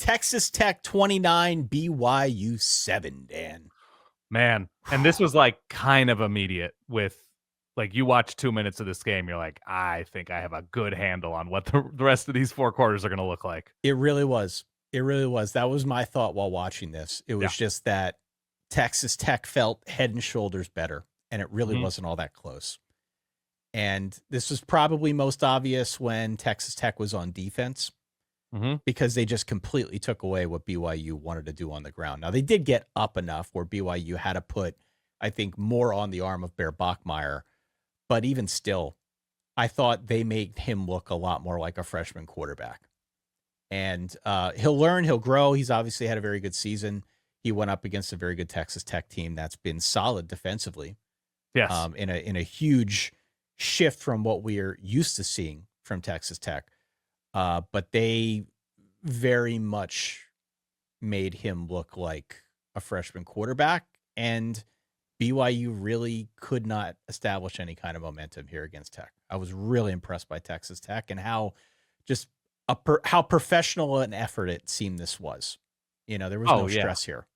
Texas Tech 29, BYU 7, Dan. Man, and this was like kind of immediate with like you watch 2 minutes of this game, you're like, I think I have a good handle on what the rest of these 4 quarters are going to look like. It really was. It really was. That was my thought while watching this. It was just that Texas Tech felt head and shoulders better, and it really wasn't all that close. And this was probably most obvious when Texas Tech was on defense because they just completely took away what BYU wanted to do on the ground. Now, they did get up enough where BYU had to put, I think, more on the arm of Bear Bachmeier. But even still, I thought they made him look a lot more like a freshman quarterback. And he'll learn, he'll grow. He's obviously had a very good season. He went up against a very good Texas Tech team that's been solid defensively. Yes. In a huge shift from what we are used to seeing from Texas Tech. But they very much made him look like a freshman quarterback, and BYU really could not establish any kind of momentum here against Tech. I was really impressed by Texas Tech and how just how professional an effort it seemed this was. You know, there was no stress here.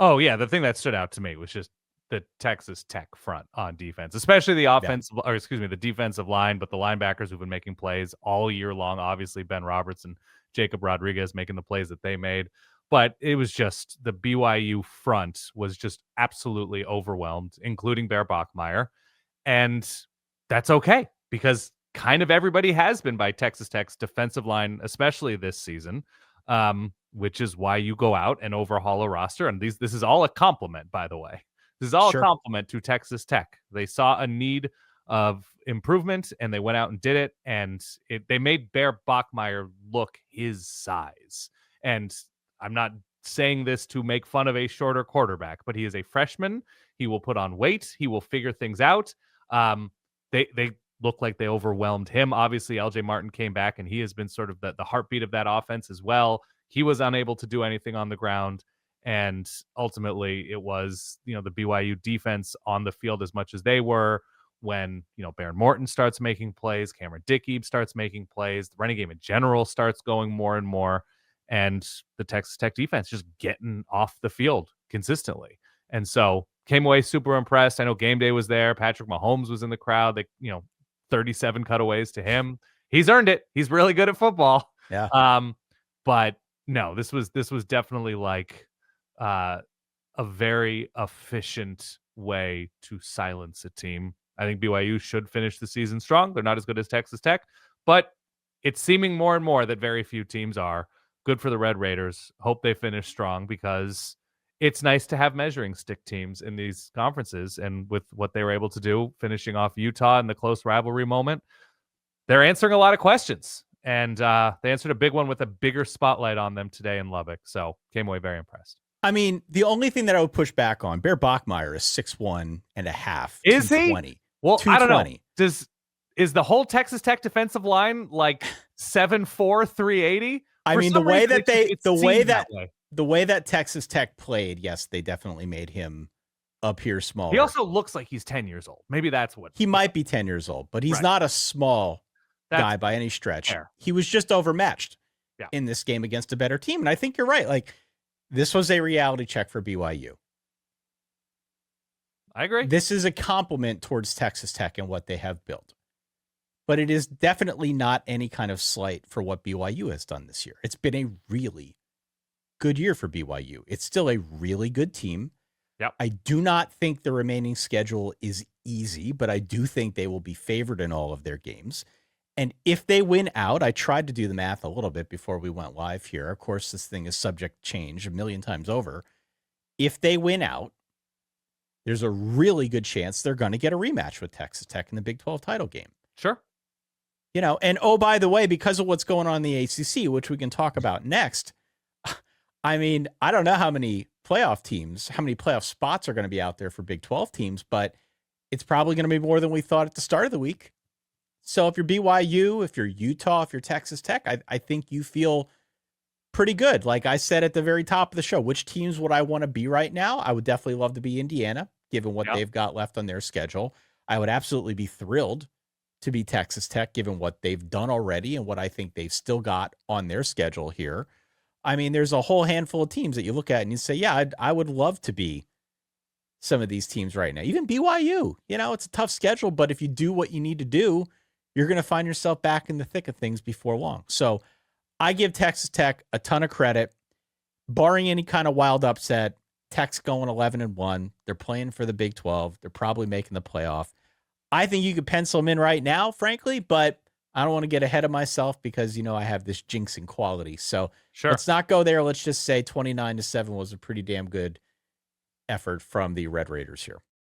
Oh, yeah. The thing that stood out to me was just the Texas Tech front on defense, especially the offensive, or excuse me, the defensive line, but the linebackers who've been making plays all year long. Obviously, Ben Roberts and Jacob Rodriguez making the plays that they made. But it was just the BYU front was just absolutely overwhelmed, including Bear Bachmeier. And that's okay because kind of everybody has been by Texas Tech's defensive line, especially this season, which is why you go out and overhaul a roster. And this is all a compliment, by the way. This is all a compliment to Texas Tech. They saw a need of improvement, and they went out and did it. And they made Bear Bachmeier look his size. And I'm not saying this to make fun of a shorter quarterback, but he is a freshman. He will put on weight. He will figure things out. They look like they overwhelmed him. Obviously, LJ Martin came back, and he has been sort of the heartbeat of that offense as well. He was unable to do anything on the ground. And ultimately, it was, the BYU defense on the field as much as they were when, Baron Morton starts making plays, Cameron Dickey starts making plays, the running game in general starts going more and more, and the Texas Tech defense just getting off the field consistently. And so came away super impressed. I know game day was there. Patrick Mahomes was in the crowd. 37 cutaways to him. He's earned it. He's really good at football. Yeah. But no, this was definitely like a very efficient way to silence a team. I think BYU should finish the season strong. They're not as good as Texas Tech, but it's seeming more and more that very few teams are. Good for the Red Raiders. Hope they finish strong because it's nice to have measuring stick teams in these conferences. And with what they were able to do, finishing off Utah in the close rivalry moment, they're answering a lot of questions. And they answered a big one with a bigger spotlight on them today in Lubbock. So came away very impressed. I mean, the only thing that I would push back on, Bear Bachmeier is 6'1 and a half. Is he? Well, I don't know. Is the whole Texas Tech defensive line like 7'4", 380? I mean, the way that Texas Tech played, yes, they definitely made him appear smaller. He also looks like he's 10 years old. Maybe that's what he might be 10 years old, but he's not a small guy by any stretch. Fair. He was just overmatched in this game against a better team. And I think you're right. Like, this was a reality check for BYU. I agree. This is a compliment towards Texas Tech and what they have built. But it is definitely not any kind of slight for what BYU has done this year. It's been a really good year for BYU. It's still a really good team. Yep. I do not think the remaining schedule is easy, but I do think they will be favored in all of their games. And if they win out, I tried to do the math a little bit before we went live here. Of course, this thing is subject to change a million times over. If they win out, there's a really good chance they're going to get a rematch with Texas Tech in the Big 12 title game. Sure. And oh, by the way, because of what's going on in the ACC, which we can talk about next, I mean, I don't know how many playoff spots are going to be out there for Big 12 teams, but it's probably going to be more than we thought at the start of the week. So if you're BYU, if you're Utah, if you're Texas Tech, I think you feel pretty good. Like I said at the very top of the show, which teams would I want to be right now? I would definitely love to be Indiana, given what they've got left on their schedule. I would absolutely be thrilled to be Texas Tech, given what they've done already and what I think they've still got on their schedule here. I mean, there's a whole handful of teams that you look at and you say, yeah, I would love to be some of these teams right now. Even BYU, it's a tough schedule, but if you do what you need to do, you're going to find yourself back in the thick of things before long. So I give Texas Tech a ton of credit, barring any kind of wild upset. Tech's going 11-1. They're playing for the Big 12. They're probably making the playoff. I think you could pencil them in right now, frankly, but I don't want to get ahead of myself because, I have this jinxing quality. So let's not go there. Let's just say 29-7 was a pretty damn good effort from the Red Raiders here.